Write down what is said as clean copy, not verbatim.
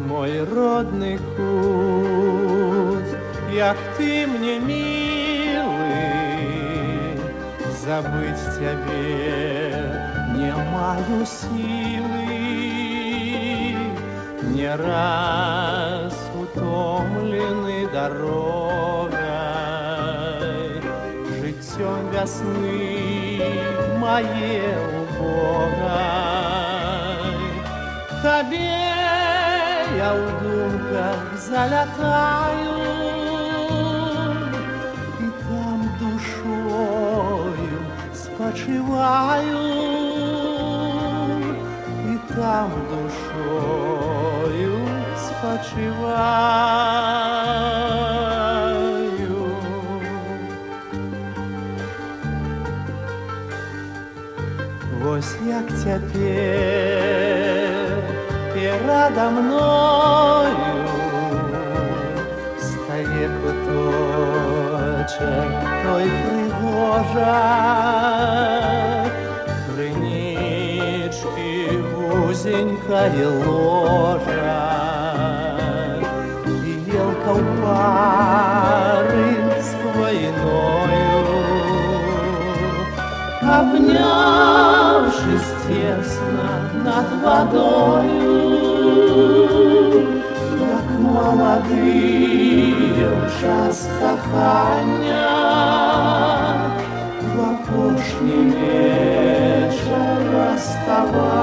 мой родный кут, як ты мне милый, забыть тебе не маю силы. Не раз утомлены дорогой, життем весны моей убогой. Тебе я у думках залятаю, и там душою спочиваю, и там душою спочиваю. Вось як цяпер перадо мною стае куточак той прыгожа, крынічкі вузенькае ложа, і елка ў пары з хвойною. Обнявшись тесно над водою, як молодые в час кохання, в апошні вечір розставання.